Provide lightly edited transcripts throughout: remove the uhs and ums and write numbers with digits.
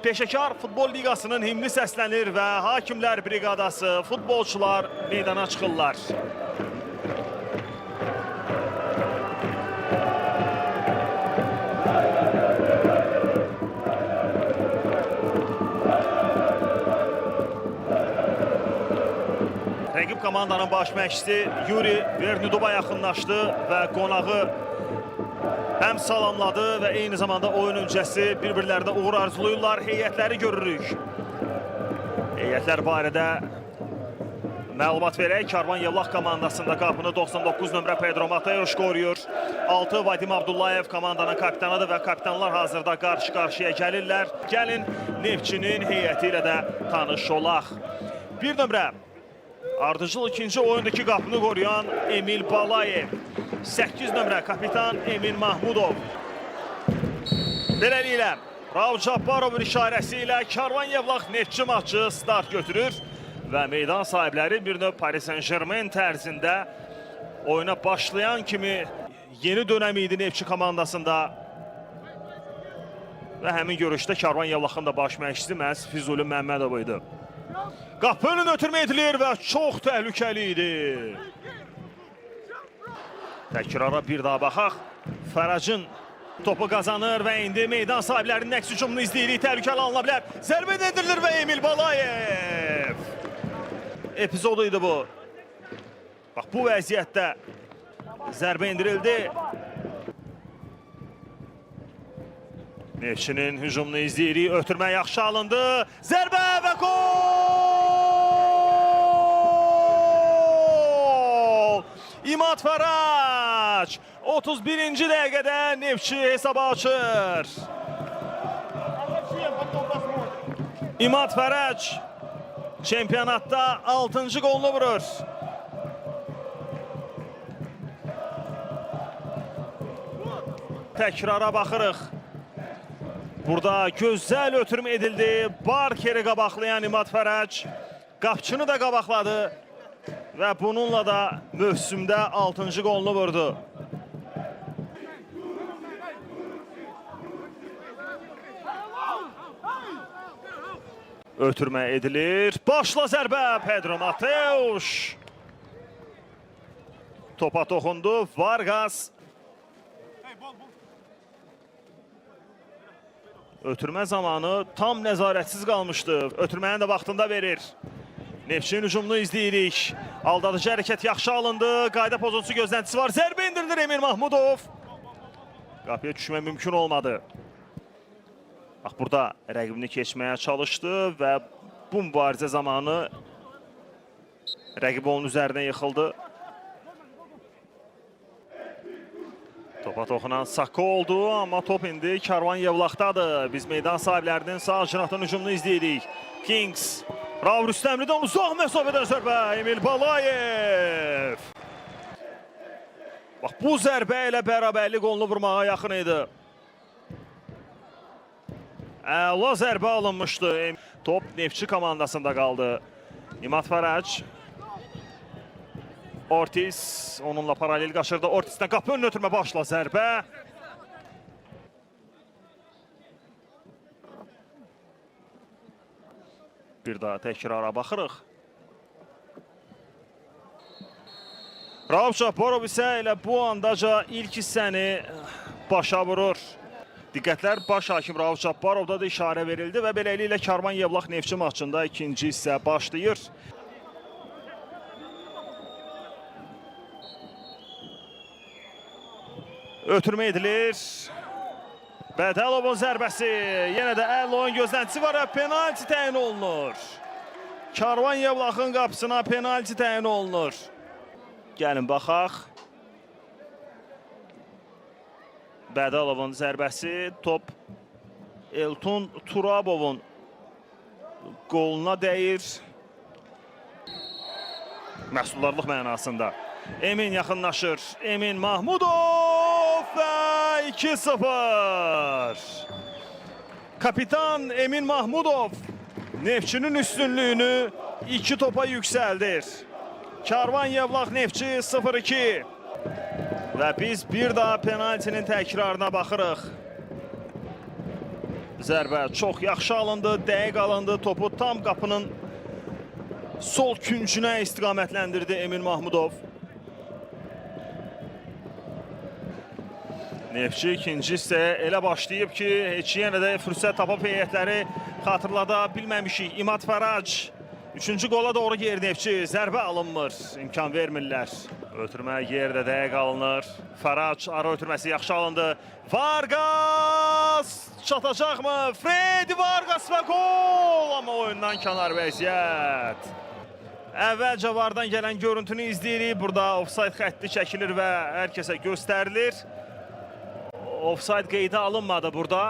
Peşəkar Futbol Liqasının himni səslənir və Hakimlər Briqadası, futbolçular meydana çıxırlar. Rəqib komandanın baş məşqçisi Yuri Vernidova yaxınlaşdı və qonağı həm salamladı və eyni zamanda oyun öncəsi bir-birlərinə uğur arzuluyurlar. Heyətləri görürük. Heyətlər barədə məlumat verək. Karvan Yevlax komandasında qapını 99 nömrə Pedro Mateus qoruyur. 6 Vadim Abdullayev komandanın kapitanıdır və kapitanlar hazırda qarşı-qarşıya gəlirlər. Gəlin Neftçinin heyəti ilə də tanış olaq. 1 nömrə ardıcıl ikinci oyundakı qapını qoruyan Emil Balayev. 8 nömrə kapitan Emin Mahmudov. Beləliklə, Rauf Cabbarovun işarəsi ilə Karvan Yevlax Neftçi maçı start götürür və meydan sahibləri bir növ Paris Saint-Germain tərzində oyuna başlayan kimi yeni dönəm idi Neftçi komandasında və həmin görüşdə Karvan Yevlaxın da baş məşqçisi məhz Füzuli Məmmədov idi. Qapı önün ötürmə edilir və çox təhlükəli idi. Təkrara bir daha baxaq. Fəracın topu qazanır və indi meydan sahiblərinin əks hücumunu izləyirik. Təhlükəli alına bilər. Zərbə edilir və Emil Balayev. Epizodu idi bu. Bax, bu vəziyyətdə zərbə indirildi. Neftçinin hücumunu izləyirik. Ötürmə yaxşı alındı. Zərbə və gol! İmad Fərac 31-ci dəqiqədə Neftçi hesabı açır. İmad Fərac çempionatda 6-cı qolunu vurur. Təkrara baxırıq. Burada gözəl ötürmə edildi. Barkeri qabaqlayan İmad Fərac qapçını da qabaqladı və bununla da mövsümdə 6-cı qolunu vurdu. Ötürmə edilir. Başla zərbə Pedro Mateus. Topa toxundu Vargas. Ötürmə zamanı tam nəzarətsiz qalmışdı. Ötürməni də vaxtında verir. Neftçinin hücumunu izləyirik. Aldadıcı hərəkət yaxşı alındı. Qayda pozuntusu gözləntisi var. Zərbə indirilir Emin Mahmudov. Qapıya düşmə mümkün olmadı. Bax, burada rəqibini keçməyə çalışdı və bu mübarizə zamanı rəqib onun üzərinə yıxıldı. Topa toxunan Sako oldu, amma top indi Karvan Yevlaxdadır. Biz meydan sahiblərinin sağ cinahdan hücumunu izləyirik. Kings, Rauf Rüstəmlidən uzaq məsafədən zərbə Emil Balayev. Bax, bu zərbə ilə bərabərlik qolunu vurmağa yaxın idi. Əla zərbə alınmışdı. Top Neftçi komandasında qaldı. İmad Fərac. Ortiz onunla paralel qaçırdı. Ortizdən qapı önünü ötürmə başla zərbə. Bir daha təkrara baxırıq. Rauf Cabbarov isə elə bu andaca ilk hissəni başa vurur. Diqqətlər baş hakim Rauf Cabbarovda da işarə verildi və beləliklə Karvan Yevlax Neftçi maçında ikinci hissə başlayır. Ötürmə edilir. Bədəlovun zərbəsi. Yenə də əl oyun gözləntisi var və penalti təyin olunur. Karvan Yevlaxın qapısına penalti təyin olunur. Gəlin baxaq. Bədəlovun zərbəsi. Top Elton Turabovun qoluna dəyir. Məhsuldarlıq mənasında. Emin yaxınlaşır. Emin Mahmudov və 2-0. Kapitan Emin Mahmudov Neftçinin üstünlüyünü 2 topa yüksəldir. Karvan Yevlax Neftçi 0-2. Və biz bir daha penaltinin təkrarına baxırıq. Zərbə çox yaxşı alındı, dəqiq alındı. Topu tam qapının sol küncünə istiqamətləndirdi Emin Mahmudov. Neftçi ikinci hissəyə elə başlayıb ki, heç yenə də fürsət tapıb heyətləri xatırlada bilməmişik. İmad Fərac üçüncü qola doğru gedir Neftçi. Zərbə alınmır, imkan vermirlər. Ötürmə yerdə dəqiq alınır. Fərac ara ötürməsi yaxşı alındı. Vargas çatacaqmı? Freddy Vargas və gol! Amma oyundan kənar vəziyyət. Əvvəlcə vardan gələn görüntünü izləyirik. Burada ofsayd xətti çəkilir və hər kəsə göstərilir. Ofsayd qeydə alınmadı burada.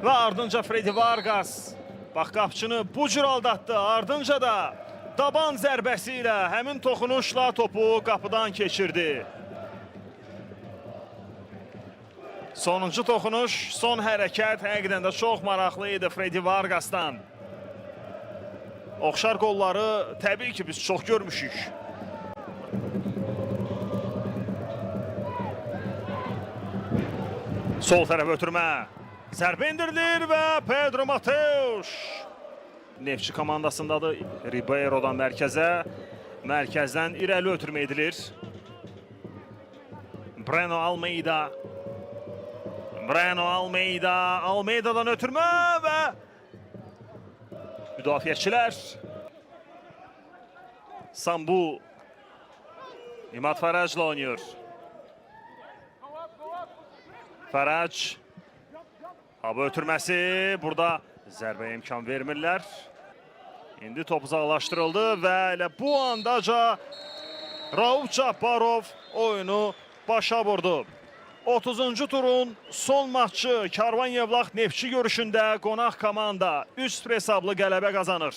Və ardınca Freddy Vargas bax qapçını bu cür aldatdı. Ardınca da daban zərbəsi ilə həmin toxunuşla topu qapıdan keçirdi. Sonuncu toxunuş, son hərəkət həqiqətən də çox maraqlı idi Freddy Vargas'dan. Oxşar qolları təbii ki biz çox görmüşük. Sol tərəf ötürmə. Zərbə indirilir və Pedro Mateus. Neftçi komandasındadır. Ribeiro'dan mərkəzə. Mərkəzdən irəli ötürmə edilir. Breno Almeida. Breno Almeida. Almeida'dan ötürmə və müdafiəçilər. Sambu. İmad Fərac'la oynuyor. Fərac. Hava ötürməsi. Burada zərbə imkan vermirlər. İndi top uzaqlaşdırıldı və elə bu andaca Rauf Cabbarov oyunu başa vurdu. 30-cu turun son maçı Karvan Yevlax Neftçi görüşündə qonaq komanda 3-0 hesablı qələbə qazanır.